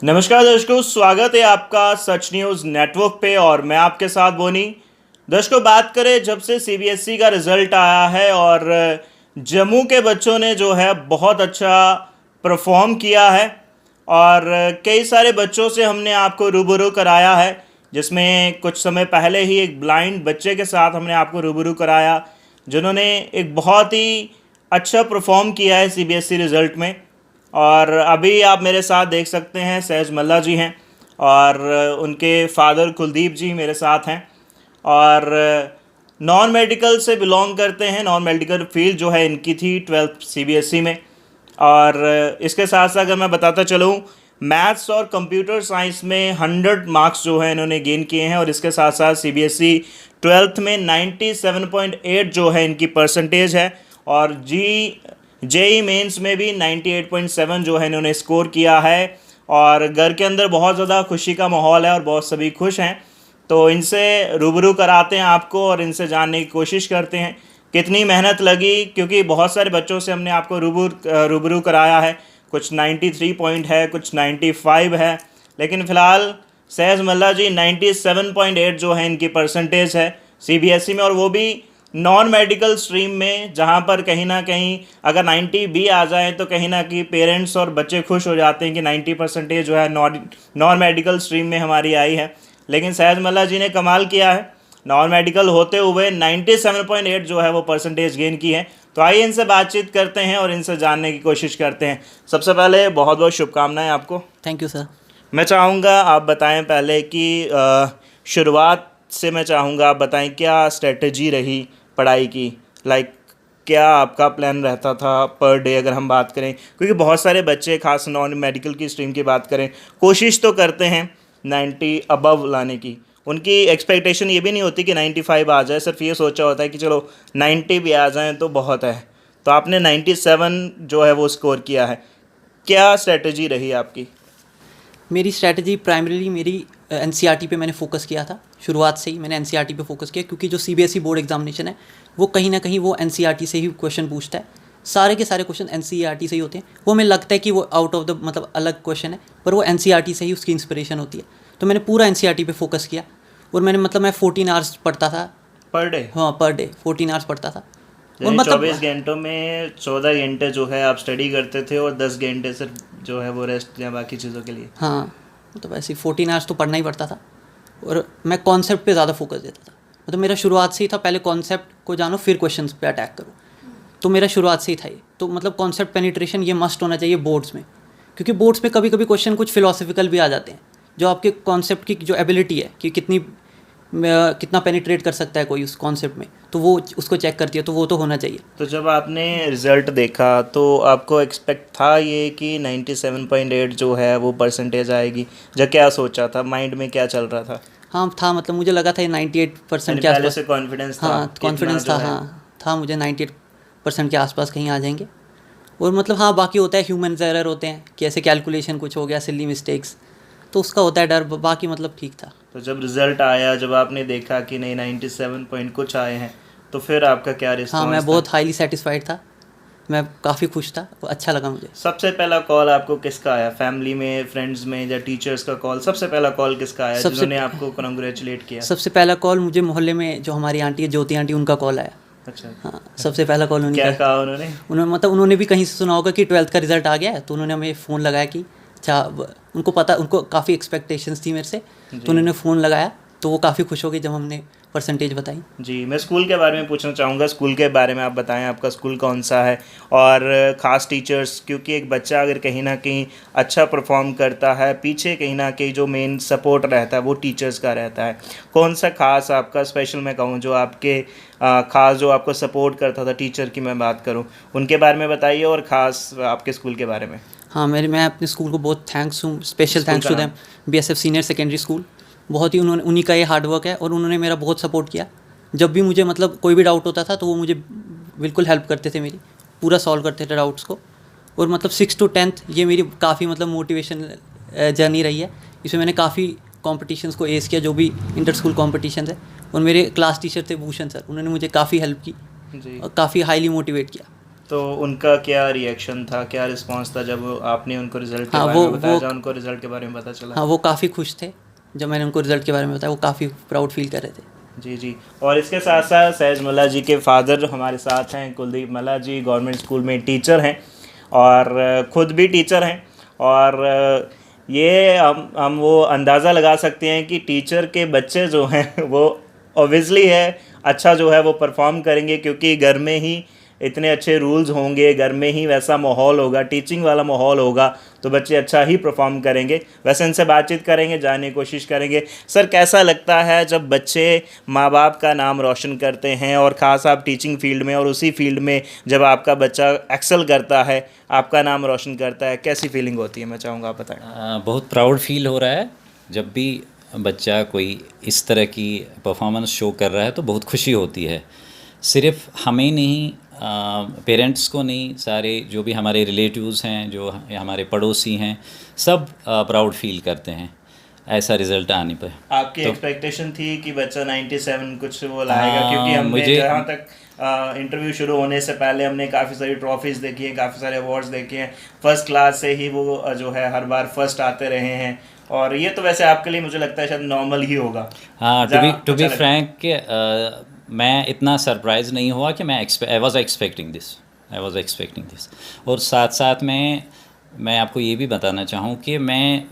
नमस्कार दर्शकों, स्वागत है आपका सच न्यूज़ नेटवर्क पे और मैं आपके साथ बोनी। दर्शकों, बात करें जब से सीबीएसई का रिज़ल्ट आया है और जम्मू के बच्चों ने जो है बहुत अच्छा परफॉर्म किया है और कई सारे बच्चों से हमने आपको रूबरू कराया है, जिसमें कुछ समय पहले ही एक ब्लाइंड बच्चे के साथ हमने आपको रूबरू कराया जिन्होंने एक बहुत ही अच्छा परफॉर्म किया है सीबीएसई रिज़ल्ट में। और अभी आप मेरे साथ देख सकते हैं सहज मल्ला जी हैं और उनके फादर कुलदीप जी मेरे साथ हैं और नॉन मेडिकल से बिलोंग करते हैं। नॉन मेडिकल फील्ड जो है इनकी थी 12th सीबीएसई में। और इसके साथ साथ अगर मैं बताता चलूँ, मैथ्स और कंप्यूटर साइंस में 100 मार्क्स जो है इन्होंने गेन किए हैं और इसके साथ साथ सीबीएसई 12th में 97.8 जो है इनकी परसेंटेज है और जेई मेंस में भी 98.7 जो है इन्होंने स्कोर किया है। और घर के अंदर बहुत ज़्यादा खुशी का माहौल है और बहुत सभी खुश हैं। तो इनसे रूबरू कराते हैं आपको और इनसे जानने की कोशिश करते हैं कितनी मेहनत लगी, क्योंकि बहुत सारे बच्चों से हमने आपको रूबरू कराया है। कुछ 93 पॉइंट है, कुछ 95 है, लेकिन फ़िलहाल सहज मल्ला जी 97.8 जो है इनकी परसेंटेज है सीबीएसई में, और वो भी नॉन मेडिकल स्ट्रीम में, जहाँ पर कहीं ना कहीं अगर 90 भी आ जाए तो कहीं ना कहीं पेरेंट्स और बच्चे खुश हो जाते हैं कि 90 परसेंटेज जो है नॉन मेडिकल स्ट्रीम में हमारी आई है। लेकिन सहज मल्ला जी ने कमाल किया है, नॉन मेडिकल होते हुए 97.8 जो है वो परसेंटेज गेन की है। तो आइए इनसे बातचीत करते हैं और इनसे जानने की कोशिश करते हैं। सबसे पहले बहुत बहुत शुभकामनाएं आपको। Thank you sir. मैं चाहूँगा आप बताएं पहले कि शुरुआत से मैं चाहूँगा आप बताएं क्या स्ट्रेटजी रही पढ़ाई की। क्या आपका प्लान रहता था पर डे, अगर हम बात करें, क्योंकि बहुत सारे बच्चे खास नॉन मेडिकल की स्ट्रीम की बात करें कोशिश तो करते हैं 90 अबव लाने की। उनकी एक्सपेक्टेशन ये भी नहीं होती कि 95 आ जाए, सिर्फ ये सोचा होता है कि चलो 90 भी आ जाए तो बहुत है। तो आपने 97 जो है वो स्कोर किया है, क्या स्ट्रेटजी रही आपकी? मेरी स्ट्रैटेजी प्राइमरीली मेरी एनसीईआरटी पे मैंने फोकस किया था। शुरुआत से ही मैंने एनसीईआरटी पे फोकस किया, क्योंकि जो सीबीएसई बोर्ड एग्जामिनेशन है वो कहीं ना कहीं वो एनसीईआरटी से ही क्वेश्चन पूछता है। सारे के सारे क्वेश्चन एनसीईआरटी से ही होते हैं। वो हमें लगता है कि वो आउट ऑफ द मतलब अलग क्वेश्चन है, पर वो एनसीईआरटी से ही उसकी इंस्पिरेशन होती है। तो मैंने पूरा एनसीईआरटी पे फोकस किया और मैं 14 आवर्स पढ़ता था पर डे। हाँ, पर डे 14 आवर्स पढ़ता था। और मतलब 24 घंटों में 14 घंटे जो है आप स्टडी करते थे और 10 घंटे सिर्फ जो है वो रेस्ट या बाकी चीज़ों के लिए। हाँ, तो वैसे 14 आवर्स तो पढ़ना ही पड़ता था और मैं कॉन्सेप्ट पे ज़्यादा फोकस देता था। मतलब मेरा शुरुआत से ही था, पहले कॉन्सेप्ट को जानो फिर क्वेश्चंस पे अटैक करो। तो मेरा शुरुआत से ही था ये। तो मतलब कॉन्सेप्ट पेनिट्रेशन ये मस्ट होना चाहिए बोर्ड्स में, क्योंकि बोर्ड्स में कभी कभी क्वेश्चन कुछ फिलोसफिकल भी आ जाते हैं, जो आपके कॉन्सेप्ट की जो एबिलिटी है कि कितना पेनिट्रेट कर सकता है कोई उस कॉन्सेप्ट में, तो वो उसको चेक करती है। तो वो तो होना चाहिए। तो जब आपने रिज़ल्ट देखा तो आपको एक्सपेक्ट था ये कि 97.8 जो है वो परसेंटेज आएगी, जब क्या सोचा था, माइंड में क्या चल रहा था? हाँ था, मतलब मुझे लगा था ये 98% के पहले आसपास। से कॉन्फिडेंस था? हाँ, कॉन्फिडेंस था। हाँ था, मुझे 98% के आसपास कहीं आ जाएंगे। और मतलब हाँ, बाकी होता है ह्यूमन एरर होते हैं कि ऐसे कैलकुलेशन कुछ हो गया, सिली मिस्टेक्स, तो उसका होता है डर। बाकी मतलब ठीक था। तो जब रिज़ल्ट आया, जब आपने देखा कि नहीं 97 पॉइंट कुछ आए हैं, तो फिर आपका क्या रिस्पॉन्स हाँ, मैं था? बहुत हाईली सेटिस्फाइड था, मैं काफ़ी खुश था, अच्छा लगा मुझे। सबसे पहला कॉल आपको किसका आया? फैमिली में, फ्रेंड्स में या टीचर्स का कॉल? सबसे पहला कॉल किसका आया जिन्होंने आपको कॉन्ग्रेचुलेट किया? सबसे पहला कॉल मुझे मोहल्ले में जो हमारी आंटी है, ज्योति आंटी, उनका कॉल आया। अच्छा। हाँ, सबसे पहला कॉल उन्हीं क्या का। कहा उन्होंने? उन्होंने भी कहीं से सुना होगा कि 12th का रिजल्ट आ गया है, तो उन्होंने हमें फ़ोन लगाया कि अच्छा, उनको पता, उनको काफ़ी एक्सपेक्टेशंस थी मेरे से, तो उन्होंने फ़ोन लगाया। तो वो काफ़ी खुश हो गई जब हमने परसेंटेज बताई। जी, मैं स्कूल के बारे में पूछना चाहूँगा। स्कूल के बारे में आप बताएं, आपका स्कूल कौन सा है और ख़ास टीचर्स, क्योंकि एक बच्चा अगर कहीं ना कहीं अच्छा परफॉर्म करता है, पीछे कहीं ना कहीं जो मेन सपोर्ट रहता है वो टीचर्स का रहता है। कौन सा खास आपका स्पेशल मैं कहूँ जो आपके ख़ास जो आपको सपोर्ट करता था, टीचर की मैं बात करूँ, उनके बारे में बताइए और ख़ास आपके स्कूल के बारे में। हाँ, मैं अपने स्कूल को बहुत थैंक्स हूँ, special thanks to them, BSF senior secondary school. बहुत ही उन्हीं का ये हार्ड वर्क है और उन्होंने मेरा बहुत सपोर्ट किया। जब भी मुझे मतलब कोई भी डाउट होता था तो वो मुझे बिल्कुल हेल्प करते थे, मेरी पूरा सॉल्व करते थे डाउट्स को। और मतलब 6 to 10th ये मेरी काफ़ी मतलब मोटिवेशन जर्नी रही है। इसमें मैंने काफ़ी कॉम्पिटिशन्स को एस किया, जो भी इंटर स्कूल कॉम्पिटिशन है। और मेरे क्लास टीचर थे भूषण सर, उन्होंने मुझे काफ़ी हेल्प की और काफ़ी हाईली मोटिवेट किया। तो उनका क्या रिएक्शन था, क्या रिस्पांस था जब आपने उनको रिजल्ट के हाँ, बारे में वो बताया, जब उनको रिजल्ट के बारे में पता चला? हाँ, वो काफ़ी खुश थे। जब मैंने उनको रिज़ल्ट के बारे में बताया, वो काफ़ी प्राउड फ़ील कर रहे थे। जी जी। और इसके साथ साथ सहज मल्ला जी के फादर हमारे साथ हैं, कुलदीप मल्ला जी गवर्नमेंट स्कूल में टीचर हैं और ख़ुद भी टीचर हैं। और ये हम वो अंदाज़ा लगा सकते हैं कि टीचर के बच्चे जो हैं वो ऑब्वियसली है अच्छा जो है वो परफॉर्म करेंगे, क्योंकि घर में ही इतने अच्छे रूल्स होंगे, घर में ही वैसा माहौल होगा, टीचिंग वाला माहौल होगा, तो बच्चे अच्छा ही परफॉर्म करेंगे। वैसे इनसे बातचीत करेंगे, जानने की कोशिश करेंगे। सर, कैसा लगता है जब बच्चे माँ बाप का नाम रोशन करते हैं, और ख़ास आप टीचिंग फील्ड में और उसी फील्ड में जब आपका बच्चा एक्सेल करता है, आपका नाम रोशन करता है, कैसी फीलिंग होती है? मैं चाहूँगा आप बताएं। बहुत प्राउड फील हो रहा है। जब भी बच्चा कोई इस तरह की परफॉर्मेंस शो कर रहा है तो बहुत खुशी होती है। सिर्फ हमें नहीं, पेरेंट्स को नहीं, सारे जो भी हमारे रिलेटिव्स हैं, जो हमारे पड़ोसी हैं, सब प्राउड फील करते हैं ऐसा रिज़ल्ट आने पर। आपकी तो एक्सपेक्टेशन थी कि बच्चा 97 कुछ वो लाएगा? क्योंकि हमने जहाँ तक इंटरव्यू शुरू होने से पहले हमने काफ़ी सारी ट्रॉफीज़ देखी हैं, काफ़ी सारे अवार्ड्स देखे हैं। फर्स्ट क्लास से ही वो जो है हर बार फर्स्ट आते रहे हैं, और ये तो वैसे आपके लिए मुझे लगता है शायद नॉर्मल ही होगा। हाँ, टू बी फ्रैंक, मैं इतना सरप्राइज़ नहीं हुआ कि आई वॉज एक्सपेक्टिंग दिस। और साथ साथ में मैं आपको ये भी बताना चाहूँ कि मैं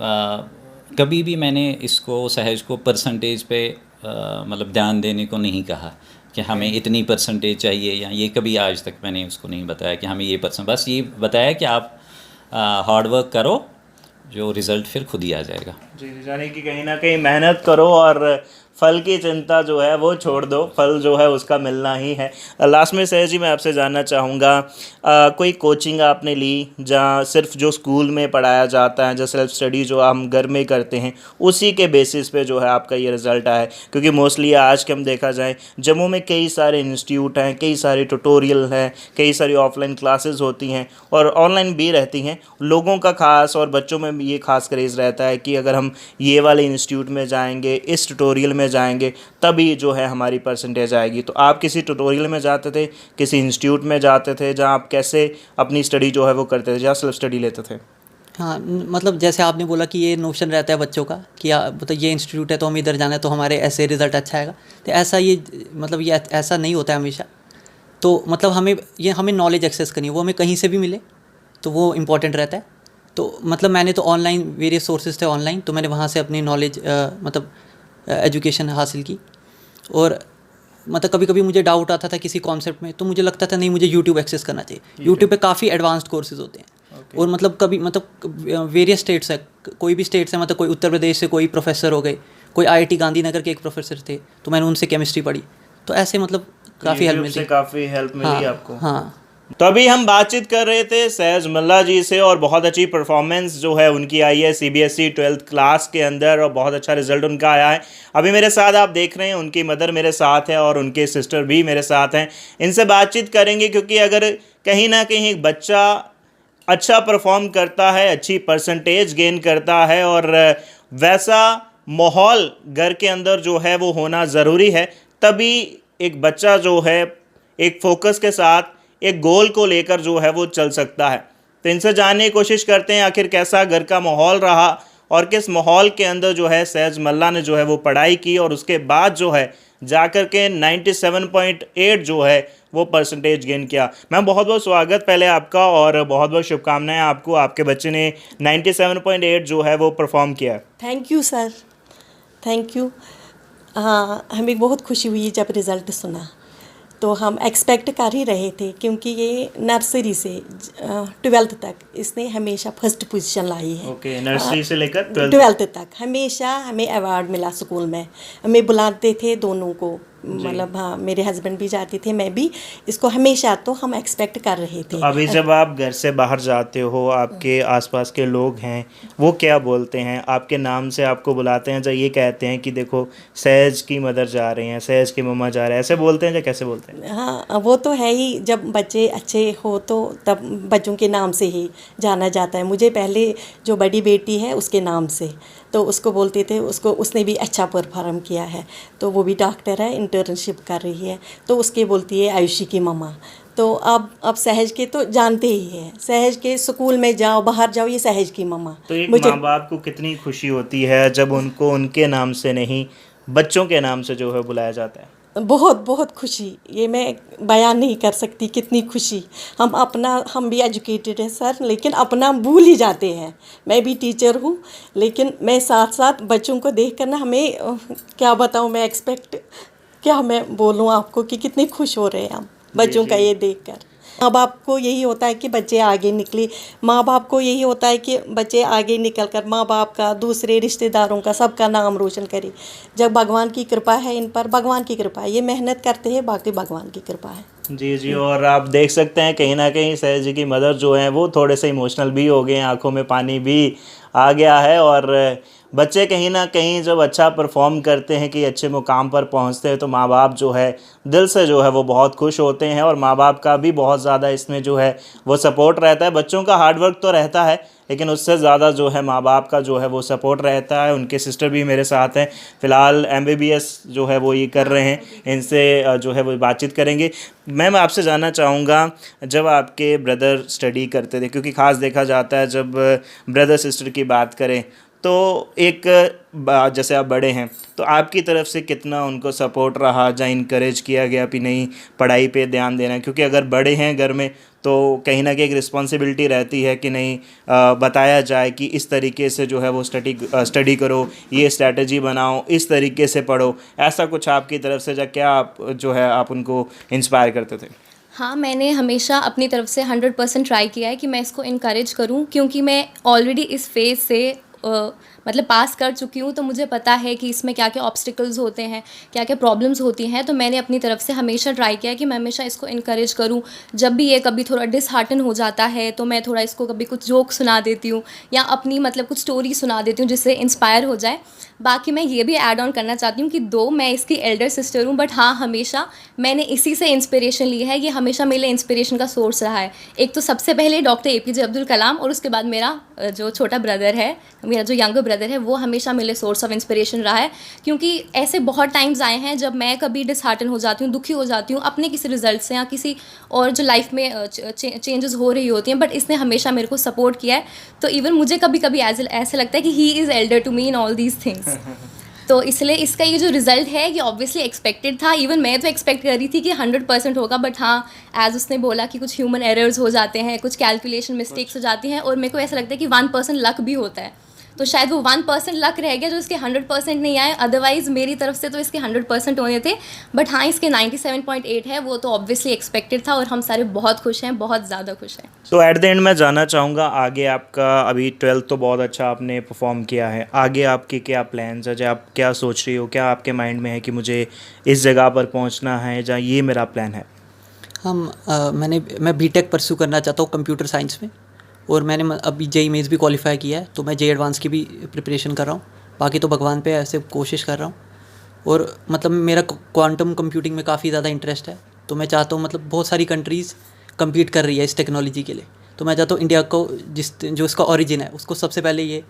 कभी भी मैंने इसको सहज को परसेंटेज पे मतलब ध्यान देने को नहीं कहा कि हमें इतनी परसेंटेज चाहिए, या ये कभी आज तक मैंने उसको नहीं बताया कि हमें ये परसेंट। बस ये बताया कि आप हार्ड वर्क करो, जो रिज़ल्ट फिर खुद ही आ जाएगा। जी, यानी कि कहीं ना कहीं मेहनत करो और फल की चिंता जो है वो छोड़ दो, फल जो है उसका मिलना ही है। लास्ट में सहज जी मैं आपसे जानना चाहूँगा, कोई कोचिंग आपने ली जहाँ सिर्फ जो स्कूल में पढ़ाया जाता है, जो सेल्फ स्टडी जो हम घर में करते हैं, उसी के बेसिस पे जो है आपका ये रिज़ल्ट आया है? क्योंकि मोस्टली आज के हम देखा जाए जम्मू में कई सारे इंस्टीट्यूट हैं, कई सारे ट्यूटोरियल हैं, कई सारी ऑफलाइन क्लासेस होती हैं और ऑनलाइन भी रहती हैं। लोगों का खास और बच्चों में भी ये खास क्रेज़ रहता है कि अगर हम ये वाले इंस्टीट्यूट में जाएंगे, इस ट्यूटोरियल में जाएंगे, तभी जो है हमारी परसेंटेज आएगी। तो आप किसी ट्यूटोरियल में जाते थे, किसी इंस्टीट्यूट में जाते थे जहाँ आप कैसे अपनी स्टडी जो है वो करते थे, जहाँ सेल्फ स्टडी लेते थे? हाँ, मतलब जैसे आपने बोला कि ये नोशन रहता है बच्चों का कि मतलब ये इंस्टीट्यूट है तो हम इधर जाना है तो हमारे ऐसे रिज़ल्ट अच्छा आएगा, तो ऐसा ये मतलब ये ऐसा नहीं होता है हमेशा। तो मतलब हमें नॉलेज एक्सेस करनी है, वो हमें कहीं से भी मिले तो वो इम्पॉर्टेंट रहता है। तो मतलब मैंने तो ऑनलाइन वेरियस सोर्सेज थे ऑनलाइन, तो मैंने वहाँ से अपनी नॉलेज मतलब एजुकेशन हासिल की। और मतलब कभी कभी मुझे डाउट आता था किसी कॉन्सेप्ट में, तो मुझे लगता था नहीं, मुझे यूट्यूब एक्सेस करना चाहिए। यूट्यूब पे काफ़ी एडवांस्ड कोर्सेज होते हैं। और मतलब कभी मतलब वेरियस स्टेट्स है, कोई भी स्टेट से, मतलब कोई उत्तर प्रदेश से कोई प्रोफेसर हो गए, कोई IIT गांधीनगर के एक प्रोफेसर थे, तो मैंने उनसे केमिस्ट्री पढ़ी। तो ऐसे मतलब काफ़ी हेल्प मिली। काफ़ी हेल्प मिली हाँ, आपको? हाँ। तो अभी हम बातचीत कर रहे थे सहज मल्ला जी से, और बहुत अच्छी परफॉर्मेंस जो है उनकी आई है CBSE 12th क्लास के अंदर, और बहुत अच्छा रिजल्ट उनका आया है। अभी मेरे साथ आप देख रहे हैं उनकी मदर मेरे साथ है और उनके सिस्टर भी मेरे साथ हैं। इनसे बातचीत करेंगे, क्योंकि अगर कहीं ना कहीं एक बच्चा अच्छा परफॉर्म करता है, अच्छी परसेंटेज गेन करता है, और वैसा माहौल घर के अंदर जो है वो होना ज़रूरी है, तभी एक बच्चा जो है एक फोकस के साथ एक गोल को लेकर जो है वो चल सकता है। तो इनसे जानने की कोशिश करते हैं आखिर कैसा घर का माहौल रहा, और किस माहौल के अंदर जो है सहज मल्ला ने जो है वो पढ़ाई की, और उसके बाद जो है जाकर के 97.8 जो है वो परसेंटेज गेन किया। मैम, बहुत बहुत स्वागत पहले आपका, और बहुत बहुत शुभकामनाएं आपको, आपके बच्चे ने 97.8 जो है वो परफॉर्म किया। Thank you sir, thank you. हाँ, हमें बहुत खुशी हुई जब रिज़ल्ट सुना। तो हम एक्सपेक्ट कर ही रहे थे, क्योंकि ये नर्सरी से 12th तक इसने हमेशा फर्स्ट पोजीशन लाई है। ओके, नर्सरी से लेकर 12th तक हमेशा हमें अवार्ड मिला स्कूल में। हमें बुलाते थे दोनों को, मतलब हाँ, मेरे हस्बैंड भी जाते थे, मैं भी। इसको हमेशा तो हम एक्सपेक्ट कर रहे थे। अभी जब आप घर से बाहर जाते हो, आपके आसपास के लोग हैं वो क्या बोलते हैं? आपके नाम से आपको बुलाते हैं, जब ये कहते हैं कि देखो सहज की मदर जा रही हैं, सहज की मम्मा जा रहे हैं, ऐसे बोलते हैं या कैसे बोलते हैं? हाँ, वो तो है ही। जब बच्चे अच्छे हो तो तब बच्चों के नाम से ही जाना जाता है। मुझे पहले जो बड़ी बेटी है उसके नाम से, तो उसको बोलते थे, उसने भी अच्छा परफॉर्म किया है, तो वो भी डॉक्टर है, इंटर्नशिप कर रही है, तो उसके बोलती है आयुषी की मम्मा। तो अब सहज के तो जानते ही हैं, सहज के स्कूल में जाओ बाहर जाओ ये सहज की मम्मा। तो एक माँ बाप को कितनी खुशी होती है जब उनको उनके नाम से नहीं बच्चों के नाम से जो है बुलाया जाता है। बहुत बहुत खुशी, ये मैं बयान नहीं कर सकती कितनी खुशी। हम भी एजुकेटेड हैं सर, लेकिन अपना भूल ही जाते हैं। मैं भी टीचर हूँ, लेकिन मैं साथ साथ बच्चों को देख कर ना हमें क्या बताऊँ, क्या मैं बोलूँ आपको कि कितने खुश हो रहे हैं हम बच्चों का ये देख कर। माँ बाप को यही होता है कि बच्चे आगे निकले, माँ बाप को यही होता है कि बच्चे आगे निकल कर माँ बाप का, दूसरे रिश्तेदारों का, सबका नाम रोशन करे। जब भगवान की कृपा है इन पर, भगवान की कृपा है, ये मेहनत करते हैं, बाकी भगवान की कृपा है। जी जी। और आप देख सकते हैं कहीं ना कहीं सहज जी की मदर जो हैं वो थोड़े से इमोशनल भी हो गए हैं, आंखों में पानी भी आ गया है। और बच्चे कहीं ना कहीं जब अच्छा परफॉर्म करते हैं कि अच्छे मुकाम पर पहुंचते हैं तो माँ बाप जो है दिल से जो है वो बहुत खुश होते हैं। और माँ बाप का भी बहुत ज़्यादा इसमें जो है वो सपोर्ट रहता है। बच्चों का हार्डवर्क तो रहता है, लेकिन उससे ज़्यादा जो है माँ बाप का जो है वो सपोर्ट रहता है। उनके सिस्टर भी मेरे साथ हैं, फ़िलहाल MBBS जो है वो ये कर रहे हैं, इनसे जो है वो बातचीत करेंगे। मैम आपसे जानना चाहूँगा, जब आपके ब्रदर स्टडी करते थे, क्योंकि ख़ास देखा जाता है जब ब्रदर सिस्टर की बात करें तो एक जैसे आप बड़े हैं तो आपकी तरफ से कितना उनको सपोर्ट रहा या इनकरेज किया गया कि नहीं पढ़ाई पे ध्यान देना, क्योंकि अगर बड़े हैं घर में तो कहीं ना कहीं एक रिस्पॉन्सिबिलिटी रहती है कि नहीं बताया जाए कि इस तरीके से जो है वो स्टडी करो, ये स्ट्रैटेजी बनाओ, इस तरीके से पढ़ो। ऐसा कुछ आपकी तरफ से क्या आप जो है आप उनको इंस्पायर करते थे? हाँ, मैंने हमेशा अपनी तरफ से 100% ट्राई किया है कि मैं इसको इनकरेज करूं, क्योंकि मैं ऑलरेडी इस फेज़ से मतलब पास कर चुकी हूँ, तो मुझे पता है कि इसमें क्या क्या ऑब्स्टिकल्स होते हैं, क्या क्या प्रॉब्लम्स होती हैं। तो मैंने अपनी तरफ से हमेशा ट्राई किया है कि मैं हमेशा इसको इनकरेज करूँ। जब भी ये कभी थोड़ा डिसहार्टन हो जाता है तो मैं थोड़ा इसको कभी कुछ जोक सुना देती हूँ या अपनी मतलब कुछ स्टोरी सुना देती हूँ जिससे इंस्पायर हो जाए। बाकी मैं ये भी ऐड ऑन करना चाहती हूँ कि दो मैं इसकी एल्डर सिस्टर हूँ, बट हाँ हमेशा मैंने इसी से इंस्पिरेशन ली है। ये हमेशा मेरे इंस्पिरेशन का सोर्स रहा है। एक तो सबसे पहले डॉक्टर APJ अब्दुल कलाम, और उसके बाद मेरा जो छोटा ब्रदर है, मेरा जो यंगर ब्रदर है, वो हमेशा मेरे सोर्स ऑफ इंस्पिरेशन रहा है। क्योंकि ऐसे बहुत टाइम्स आए हैं जब मैं कभी डिसहार्टन हो जाती हूँ, दुखी हो जाती हूँ अपने किसी रिजल्ट से या किसी और जो लाइफ में चेंजेस हो रही होती हैं, बट इसने हमेशा मेरे को सपोर्ट किया है। तो इवन मुझे कभी कभी ऐसे लगता है कि he is elder to me in all these things. तो इसलिए इसका ये जो रिज़ल्ट है ये ऑब्वियसली एक्सपेक्टेड था। इवन मैं तो एक्सपेक्ट कर रही थी कि 100% होगा, बट हाँ एज उसने बोला कि कुछ ह्यूमन एरर्स हो जाते हैं, कुछ कैलकुलेशन मिस्टेक्स हो जाती हैं, और मेरे को ऐसा लगता है कि 1% लक भी होता है। तो शायद वो 1% लक रह गया जो इसके 100% नहीं आए। अदरवाइज़ मेरी तरफ से तो इसके 100% होने थे, बट हाँ इसके 97.8 है, वो तो ऑब्वियसली एक्सपेक्टेड था। और हम सारे बहुत खुश हैं, बहुत ज़्यादा खुश हैं। तो एट द एंड मैं जानना चाहूँगा, आगे आपका अभी 12th तो बहुत अच्छा आपने परफॉर्म किया है, आगे आपके क्या प्लान्स है, आप क्या सोच रही हो, क्या आपके माइंड में है कि मुझे इस जगह पर पहुँचना है या ये मेरा प्लान है? मैं BTech परस्यू करना चाहता हूँ कंप्यूटर साइंस में, और मैंने अभी JEE मेंस भी क्वालिफाई किया है, तो मैं JEE एडवांस की भी प्रिपरेशन कर रहा हूँ। बाकी तो भगवान पे ऐसे कोशिश कर रहा हूँ। और मतलब मेरा क्वांटम कंप्यूटिंग में काफ़ी ज़्यादा इंटरेस्ट है, तो मैं चाहता हूँ, मतलब बहुत सारी कंट्रीज़ कम्पीट कर रही है इस टेक्नोलॉजी के लिए, तो मैं चाहता हूँ इंडिया को जो इसका ओरिजिन है उसको सबसे पहले ये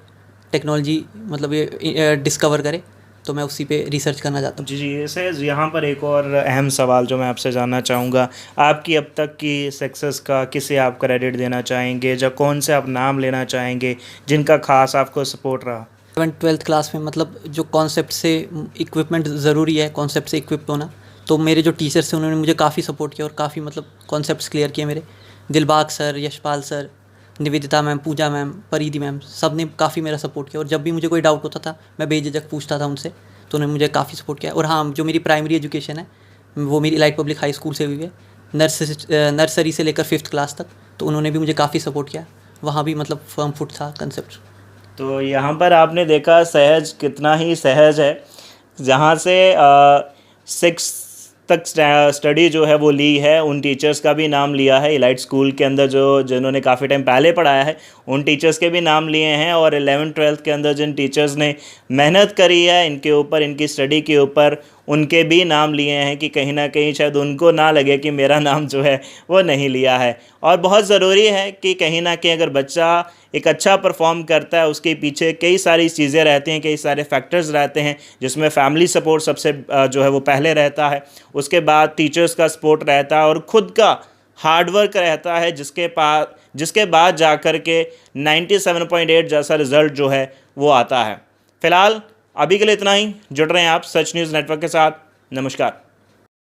टेक्नोलॉजी मतलब ये डिस्कवर करे, तो मैं उसी पे रिसर्च करना चाहता हूँ। जी जी। ऐसे यहाँ पर एक और अहम सवाल जो मैं आपसे जानना चाहूँगा, आपकी अब तक की सक्सेस का किसे आप क्रेडिट देना चाहेंगे, या कौन से आप नाम लेना चाहेंगे जिनका खास आपको सपोर्ट रहा? 12th क्लास में मतलब जो कॉन्सेप्ट से इक्विपमेंट ज़रूरी है, कॉन्सेप्ट से इक्विप होना, तो मेरे जो टीचर्स हैं उन्होंने मुझे काफ़ी सपोर्ट किया और काफ़ी मतलब कॉन्सेप्ट्स क्लियर किए मेरे। Dilbag sir, Yashpal sir, Nivedita ma'am, Pooja ma'am, Paridhi ma'am, सब ने काफ़ी मेरा सपोर्ट किया। और जब भी मुझे कोई डाउट होता था मैं बेझिझक पूछता था उनसे, तो उन्होंने मुझे काफ़ी सपोर्ट किया। और हाँ, जो मेरी प्राइमरी एजुकेशन है वो मेरी इलाइट पब्लिक हाई स्कूल से हुई है, नर्सरी से लेकर 5th क्लास तक, तो उन्होंने भी मुझे काफ़ी सपोर्ट किया। वहाँ भी मतलब फर्म फुट था कंसेप्ट। तो यहाँ पर आपने देखा सहज कितना ही सहज है, जहाँ से 6 तक स्टडी जो है वो ली है। उन टीचर्स का भी नाम लिया है इलाइट स्कूल के अंदर, जिन्होंने काफ़ी टाइम पहले पढ़ाया है, उन टीचर्स के भी नाम लिए हैं। और 11th 12th के अंदर जिन टीचर्स ने मेहनत करी है इनके ऊपर, इनकी स्टडी के ऊपर, उनके भी नाम लिए हैं कि कहीं ना कहीं शायद उनको ना लगे कि मेरा नाम जो है वो नहीं लिया है। और बहुत ज़रूरी है कि कहीं ना कहीं अगर बच्चा एक अच्छा परफॉर्म करता है, उसके पीछे कई सारी चीज़ें रहती हैं, कई सारे फैक्टर्स रहते हैं, जिसमें फैमिली सपोर्ट सबसे जो है वो पहले रहता है, उसके बाद टीचर्स का सपोर्ट रहता है, और ख़ुद का हार्डवर्क रहता है, जिसके बाद जा कर के 97.8 जैसा रिज़ल्ट जो है वो आता है। फ़िलहाल अभी के लिए इतना ही। जुड़ रहे हैं आप सच न्यूज़ नेटवर्क के साथ। नमस्कार।